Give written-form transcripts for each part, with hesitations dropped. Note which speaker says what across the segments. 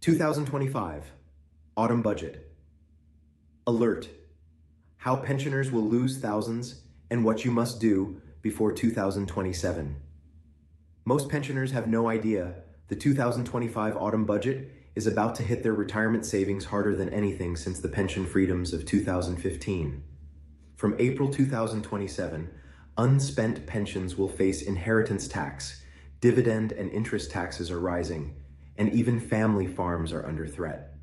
Speaker 1: 2025 Autumn Budget. Alert: how pensioners will lose thousands and what you must do before 2027. Most pensioners have no idea the 2025 Autumn Budget is about to hit their retirement savings harder than anything since the pension freedoms of 2015. From April 2027, unspent pensions will face inheritance tax, dividend and interest taxes are rising, and even family farms are under threat.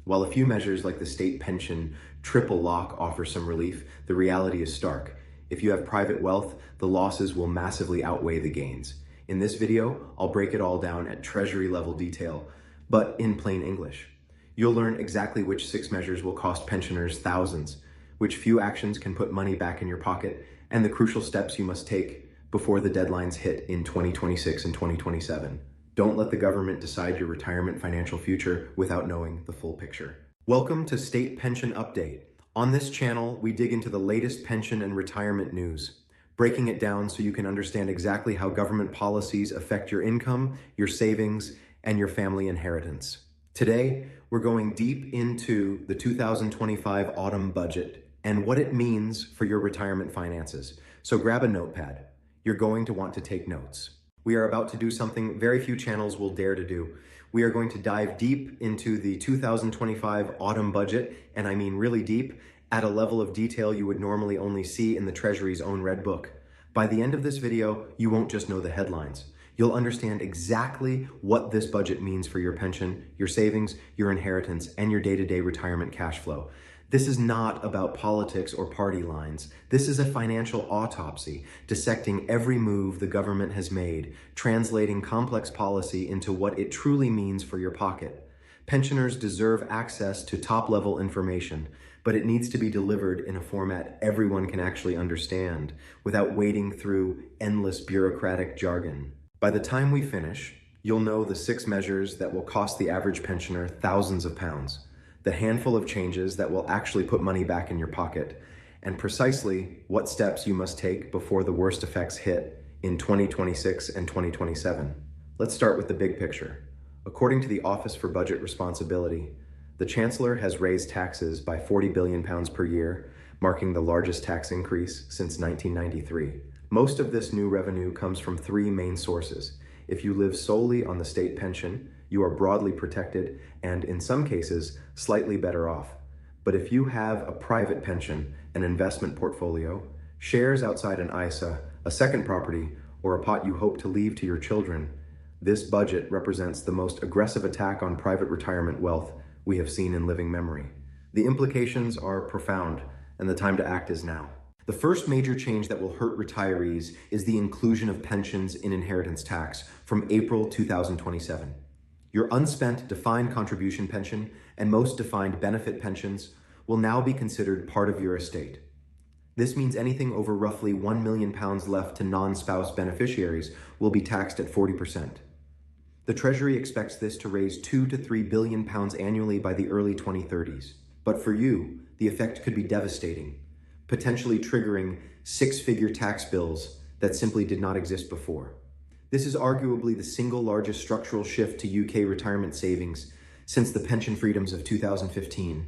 Speaker 1: While a few measures like the state pension triple lock offer some relief, the reality is stark. If you have private wealth, the losses will massively outweigh the gains. In this video, I'll break it all down at Treasury level detail, but in plain English. You'll learn exactly which 6 measures will cost pensioners thousands, which few actions can put money back in your pocket, and the crucial steps you must take before the deadlines hit in 2026 and 2027. Don't let the government decide your retirement financial future without knowing the full picture. Welcome to State Pension Update. On this channel, we dig into the latest pension and retirement news, breaking it down so you can understand exactly how government policies affect your income, your savings, and your family inheritance. Today, we're going deep into the 2025 Autumn Budget and what it means for your retirement finances. So grab a notepad. You're going to want to take notes. We are about to do something very few channels will dare to do. We are going to dive deep into the 2025 Autumn Budget, and I mean really deep, at a level of detail you would normally only see in the Treasury's own Red Book. By the end of this video, you won't just know the headlines. You'll understand exactly what this budget means for your pension, your savings, your inheritance, and your day-to-day retirement cash flow. This is not about politics or party lines. This is a financial autopsy, dissecting every move the government has made, translating complex policy into what it truly means for your pocket. Pensioners deserve access to top-level information, but it needs to be delivered in a format everyone can actually understand, without wading through endless bureaucratic jargon. By the time we finish, you'll know the 6 measures that will cost the average pensioner thousands of pounds, the handful of changes that will actually put money back in your pocket, and precisely what steps you must take before the worst effects hit in 2026 and 2027. Let's start with the big picture. According to the Office for Budget Responsibility, the Chancellor has raised taxes by £40 billion per year, marking the largest tax increase since 1993. Most of this new revenue comes from 3 main sources. If you live solely on the state pension, you are broadly protected and, in some cases, slightly better off. But if you have a private pension, an investment portfolio, shares outside an ISA, a second property, or a pot you hope to leave to your children, this budget represents the most aggressive attack on private retirement wealth we have seen in living memory. The implications are profound, and the time to act is now. The first major change that will hurt retirees is the inclusion of pensions in inheritance tax from April 2027. Your unspent defined contribution pension and most defined benefit pensions will now be considered part of your estate. This means anything over roughly £1 million left to non-spouse beneficiaries will be taxed at 40%. The Treasury expects this to raise £2 to £3 billion annually by the early 2030s. But for you, the effect could be devastating, potentially triggering 6-figure tax bills that simply did not exist before. This is arguably the single largest structural shift to UK retirement savings since the pension freedoms of 2015,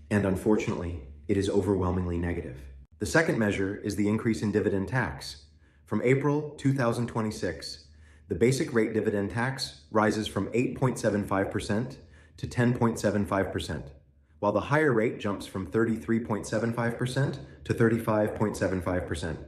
Speaker 1: and unfortunately, it is overwhelmingly negative. The second measure is the increase in dividend tax. From April 2026, the basic rate dividend tax rises from 8.75% to 10.75%, while the higher rate jumps from 33.75% to 35.75%.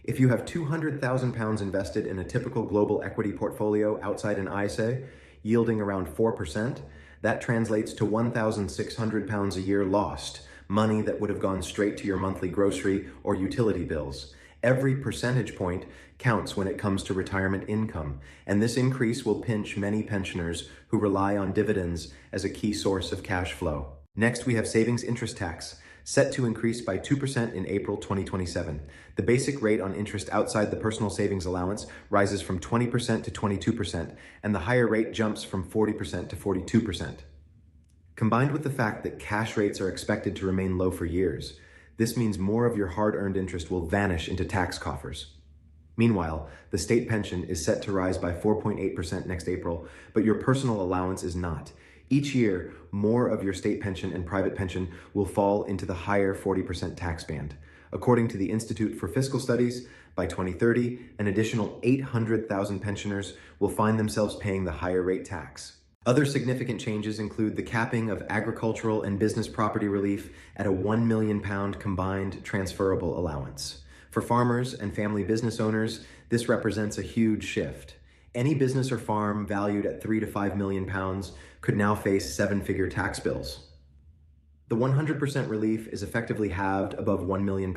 Speaker 1: If you have £200,000 invested in a typical global equity portfolio outside an ISA, yielding around 4%, that translates to £1,600 a year lost, money that would have gone straight to your monthly grocery or utility bills. Every percentage point counts when it comes to retirement income, and this increase will pinch many pensioners who rely on dividends as a key source of cash flow. Next, we have savings interest tax, set to increase by 2% in April 2027. The basic rate on interest outside the personal savings allowance rises from 20% to 22%, and the higher rate jumps from 40% to 42%. Combined with the fact that cash rates are expected to remain low for years, this means more of your hard-earned interest will vanish into tax coffers. Meanwhile, the state pension is set to rise by 4.8% next April, but your personal allowance is not. Each year, more of your state pension and private pension will fall into the higher 40% tax band. According to the Institute for Fiscal Studies, by 2030, an additional 800,000 pensioners will find themselves paying the higher rate tax. Other significant changes include the capping of agricultural and business property relief at a £1 million combined transferable allowance. For farmers and family business owners, this represents a huge shift. Any business or farm valued at £3 to £5 million could now face seven-figure tax bills. The 100% relief is effectively halved above £1 million,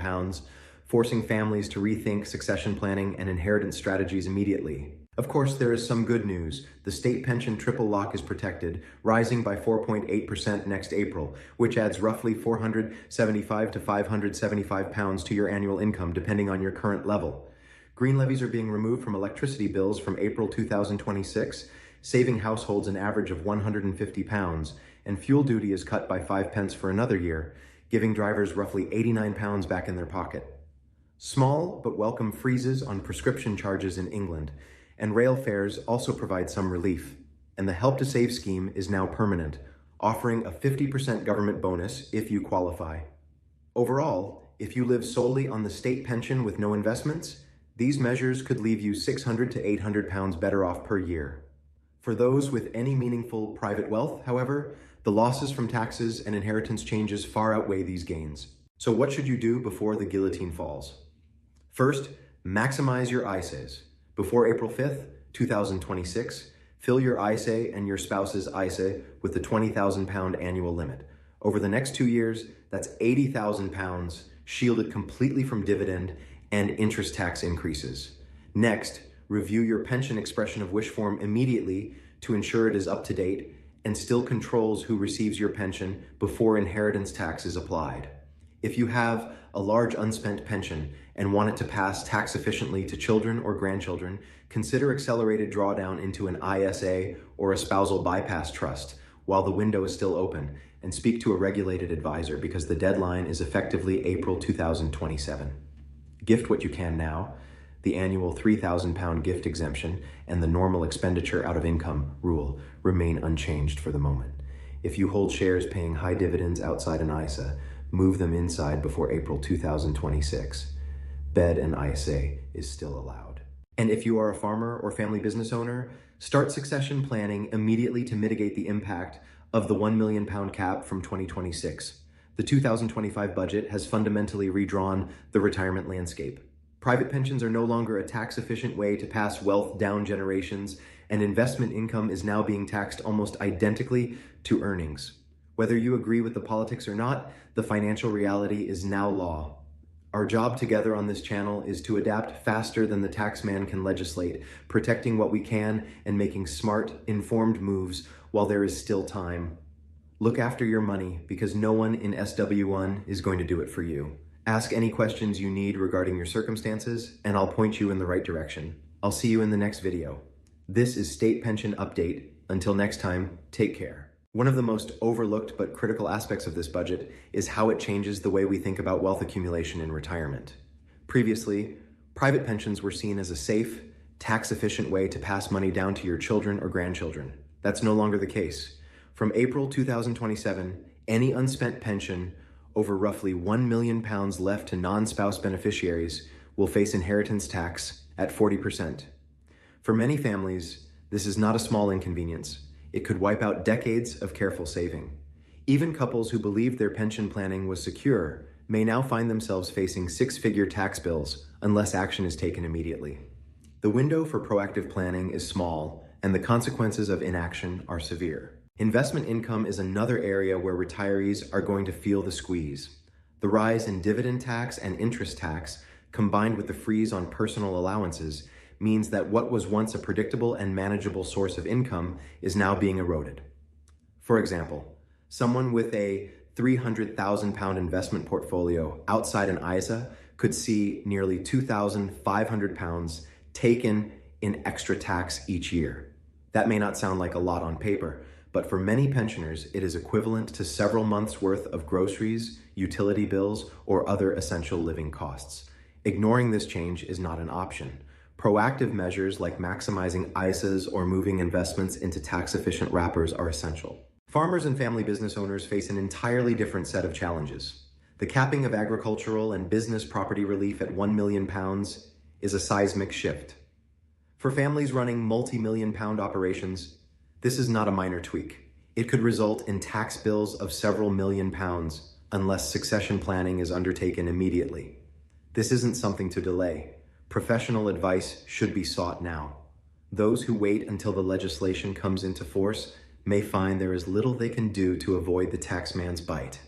Speaker 1: forcing families to rethink succession planning and inheritance strategies immediately. Of course, there is some good news. The state pension triple lock is protected, rising by 4.8% next April, which adds roughly £475 to £575 to your annual income, depending on your current level. Green levies are being removed from electricity bills from April 2026, saving households an average of £150, and fuel duty is cut by 5 pence for another year, giving drivers roughly £89 back in their pocket. Small but welcome freezes on prescription charges in England, and rail fares also provide some relief, and the Help to Save scheme is now permanent, offering a 50% government bonus if you qualify. Overall, if you live solely on the state pension with no investments, these measures could leave you £600 to £800 better off per year. For those with any meaningful private wealth, however, the losses from taxes and inheritance changes far outweigh these gains. So what should you do before the guillotine falls? First, maximize your ISAs. Before April 5th, 2026, fill your ISA and your spouse's ISA with the £20,000 annual limit. Over the next 2 years, that's £80,000 shielded completely from dividend and interest tax increases. Next, review your pension expression of wish form immediately to ensure it is up to date and still controls who receives your pension before inheritance tax is applied. If you have a large unspent pension and want it to pass tax efficiently to children or grandchildren, consider accelerated drawdown into an ISA or a spousal bypass trust while the window is still open, and speak to a regulated advisor because the deadline is effectively April 2027. Gift what you can now. The annual £3,000 gift exemption and the normal expenditure out of income rule remain unchanged for the moment. If you hold shares paying high dividends outside an ISA, move them inside before April 2026. Bed and ISA is still allowed. And if you are a farmer or family business owner, start succession planning immediately to mitigate the impact of the £1 million cap from 2026. The 2025 budget has fundamentally redrawn the retirement landscape. Private pensions are no longer a tax-efficient way to pass wealth down generations, and investment income is now being taxed almost identically to earnings. Whether you agree with the politics or not, the financial reality is now law. Our job together on this channel is to adapt faster than the taxman can legislate, protecting what we can and making smart, informed moves while there is still time. Look after your money because no one in SW1 is going to do it for you. Ask any questions you need regarding your circumstances, and I'll point you in the right direction. I'll see you in the next video. This is State Pension Update. Until next time, take care. One of the most overlooked but critical aspects of this budget is how it changes the way we think about wealth accumulation in retirement. Previously, private pensions were seen as a safe, tax-efficient way to pass money down to your children or grandchildren. That's no longer the case. From April 2027, any unspent pension over roughly £1 million left to non-spouse beneficiaries will face inheritance tax at 40%. For many families, this is not a small inconvenience. It could wipe out decades of careful saving. Even couples who believed their pension planning was secure may now find themselves facing six-figure tax bills unless action is taken immediately. The window for proactive planning is small, and the consequences of inaction are severe. Investment income is another area where retirees are going to feel the squeeze. The rise in dividend tax and interest tax, combined with the freeze on personal allowances, means that what was once a predictable and manageable source of income is now being eroded. For example, someone with a £300,000 investment portfolio outside an ISA could see nearly £2,500 taken in extra tax each year. That may not sound like a lot on paper, but for many pensioners, it is equivalent to several months' worth of groceries, utility bills, or other essential living costs. Ignoring this change is not an option. Proactive measures like maximizing ISAs or moving investments into tax-efficient wrappers are essential. Farmers and family business owners face an entirely different set of challenges. The capping of agricultural and business property relief at £1 million is a seismic shift. For families running multi-million pound operations, this is not a minor tweak. It could result in tax bills of several £1,000,000 unless succession planning is undertaken immediately. This isn't something to delay. Professional advice should be sought now. Those who wait until the legislation comes into force may find there is little they can do to avoid the taxman's bite.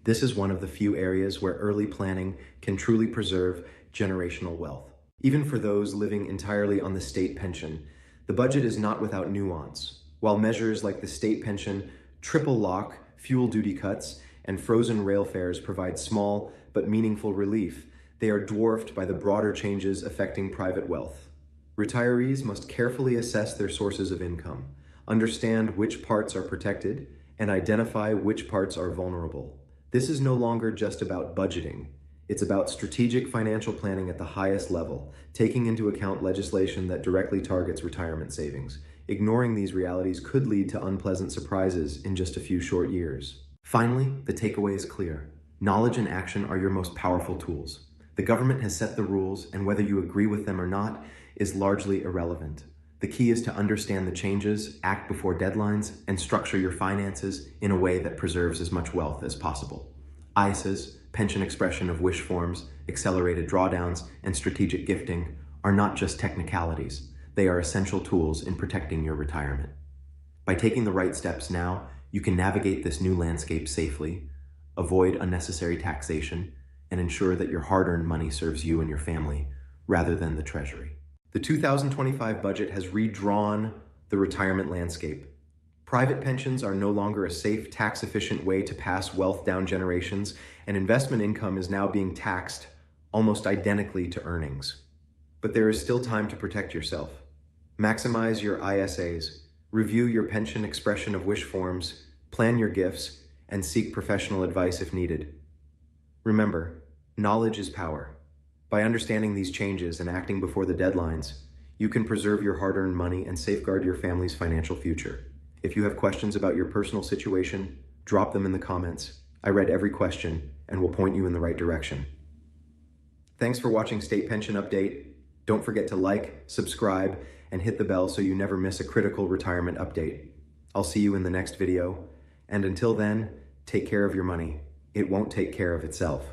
Speaker 1: This is one of the few areas where early planning can truly preserve generational wealth. Even for those living entirely on the state pension, the budget is not without nuance. While measures like the state pension, triple lock, fuel duty cuts, and frozen rail fares provide small but meaningful relief, they are dwarfed by the broader changes affecting private wealth. Retirees must carefully assess their sources of income, understand which parts are protected, and identify which parts are vulnerable. This is no longer just about budgeting. It's about strategic financial planning at the highest level, taking into account legislation that directly targets retirement savings. Ignoring these realities could lead to unpleasant surprises in just a few short years. Finally, the takeaway is clear. Knowledge and action are your most powerful tools. The government has set the rules, and whether you agree with them or not is largely irrelevant. The key is to understand the changes, act before deadlines, and structure your finances in a way that preserves as much wealth as possible. ISAs, pension expression of wish forms, accelerated drawdowns, and strategic gifting are not just technicalities. They are essential tools in protecting your retirement. By taking the right steps now, you can navigate this new landscape safely, avoid unnecessary taxation, and ensure that your hard-earned money serves you and your family rather than the Treasury. The 2025 budget has redrawn the retirement landscape. Private pensions are no longer a safe, tax-efficient way to pass wealth down generations, and investment income is now being taxed almost identically to earnings. But there is still time to protect yourself. Maximize your ISAs, review your pension expression of wish forms, plan your gifts, and seek professional advice if needed. Remember, knowledge is power. By understanding these changes and acting before the deadlines, you can preserve your hard-earned money and safeguard your family's financial future. If you have questions about your personal situation, drop them in the comments. I read every question and will point you in the right direction. Thanks for watching State Pension Update. Don't forget to like, subscribe, and hit the bell so you never miss a critical retirement update. I'll see you in the next video. And until then, take care of your money. It won't take care of itself.